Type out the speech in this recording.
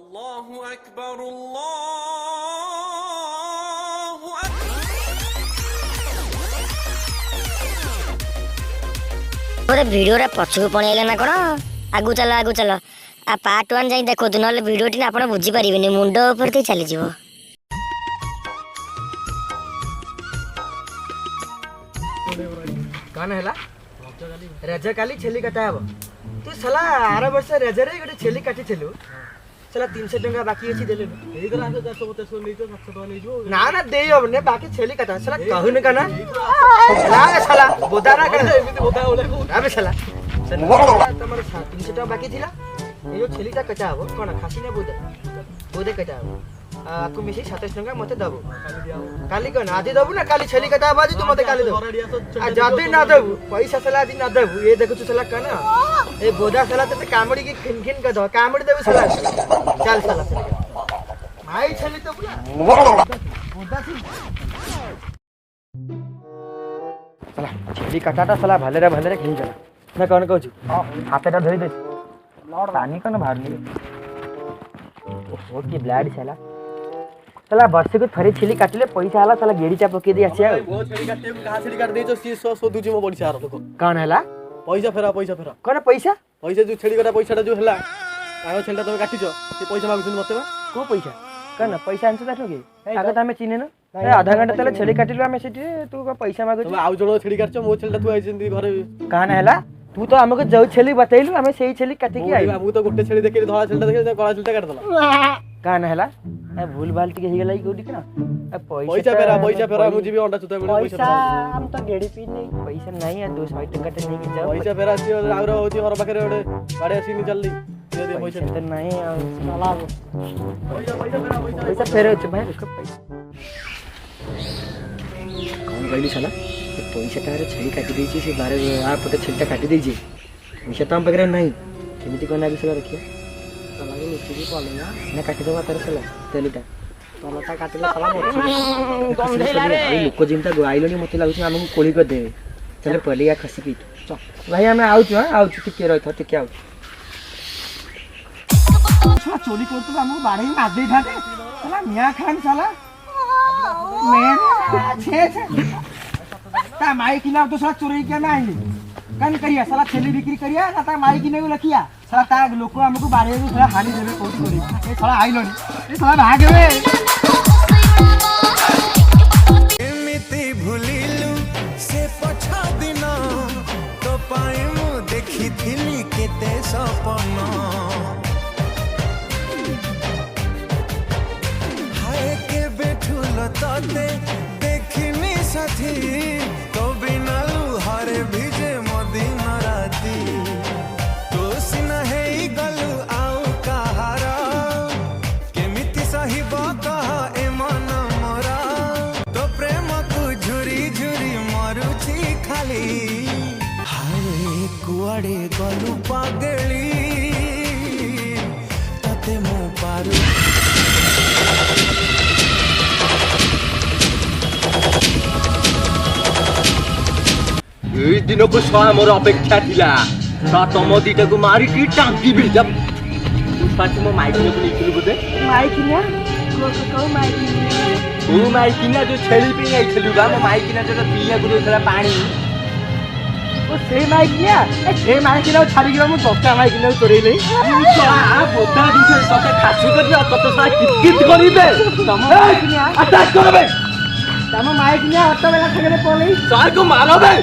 अल्लाहु अकबर अल्लाहु अकबर। वीडियो पछकु पड़ेगा ना कौन आगु चल आ पार्ट 1 जाई देखो ना वीडियो टी आप बुझी पारे मुंड ऊपर चली जाव। कौन है रज काली छेली कटा हे तू साला आर वर्ष रजरे गोटे छेली काटी छेलु साला 300 टका बाकी अछि देले ना ना दे हमने बाकी छेली कटा साला कहू न कना ना साला बोदारा कना एमिति बोदा ओले अबे साला तमर 300 टका बाकी थिला यो छेलीटा कटा हो कोन खासी ने बोदे बोदे कटा हो आपको मिसी 27 टका मते दबो काली कन आदि दबो ना काली छेली कटा बाजी तू मते काली दबो आ जादी ना दबो पैसा साला आदि ना दबो ये देखो तू साला कना ए बोदा साला ते कामड़ी की खिनखिन का दो कामड़ी देबो साला चल साला माई छेली तो बुला बोदा थी साला छेली कटाटा साला भले रे खिन चला मैं कौन कहू हाथटा धोई दे पानी कन बाहर नहीं ओ की ब्लड साला साला वर्ष को थरी छेली काटले पैसा हला साला गेड़ी चा पके दे आछिया वो छेली काटे कहां छेली काट देछो 100 दुजी मो बड़ी सार लोग कौन हला पैसा फेरा कौन पैसा जो छेली काटा पैसाटा जो हला आगो छेलटा तमे काटिछो से पैसा मागुछन मते बा को पैसा कन पैसा आनछ ताठो के आगे त हमें चिने न आधा घंटा तले छेली काटिलो हमें सेठी तू पैसा मागु तू आउ जणो छेली काटछो मो छेलटा तू आइछन घरे कहां हला तू तो हमको जो छेली बतैलु हमें सही छेली काटी के आई बाबू तो गुट्टे छेली देखे धला छेलटा देखे कला छेलटा काट दला कहां हला ए भूल भाल टिके हिगला ई कोडी कना ए पैसा फेरा मुझे भी अंडा चुता मिले पैसा हम तो गेड़ी पी नहीं पैसा नहीं है 200 टका ते नहीं के जाओ पैसा फेरा सी आउर होची घर पाखरे ओडे गाड़ी आसी नि चलली दे दे पैसा तो नहीं साला पैसा फेरे छ भाई उसको पैसा कौन गइली साला पैसा तारे छेली काटी देछि से बारे आ पटे छेलटा काटी देछि पैसा तो हम पकरे नहीं केमिति कोना बिसला रखिया साला के नीचे भी पड़े ना काटी दवा तारे साला तेलीटा तलटा काटिले साला मोर कम देला रे लोक जिंता आइलोनी मते लागुछ हमहु कोली कर दे चले पलिया खसी की चल भाई हमें आउछु टिके रहत टिके आउछु छा चोरी करतो हमहु बाड़े मार दे थाते साला मियां खान साला मैं छे ता माई किना तो साला चोरी के ना आइले कन करिया साला छेली बिक्री करिया ना ता माई किने को लखिया साला ता लोक हमको बाड़े में साला हानि देबे कोट करी ए साला आइलोनी ए साला भाग रे एमिति भूलिलु से पछा दिन तो पाए मु देखिथिली केते सपन हाय के बेठुल तते देखिनी साथी तो बिना लुहारे भिजे मदिन राती तो सिना हे गलु आउ कहारा केमिति सहिब कह ए मन मोरा तो प्रेम को झुरी झुरी मरुची खाली हाय कुआडे गलु पागली तते मो पारू एई दिन को सहा मोर अपेक्षा थिला ता तम दीटा को मारी की टांकी भी जब पाटी मो माइक ने निकलु बदे माई किना को माई तू माइक किना जो छेली पे आई छलु बा मो माइक किना जो पिया गुरु थला पानी ओ से माई किना ए से माई किना छाड़ी गयो मु पक्का माई किना चोरी नहीं आ बोता दिसे सके खासु कर कत सा कित करी दे तम किना अटैक करबे तम माई किना ऑटो वाला ठगले पले सार को मारो बे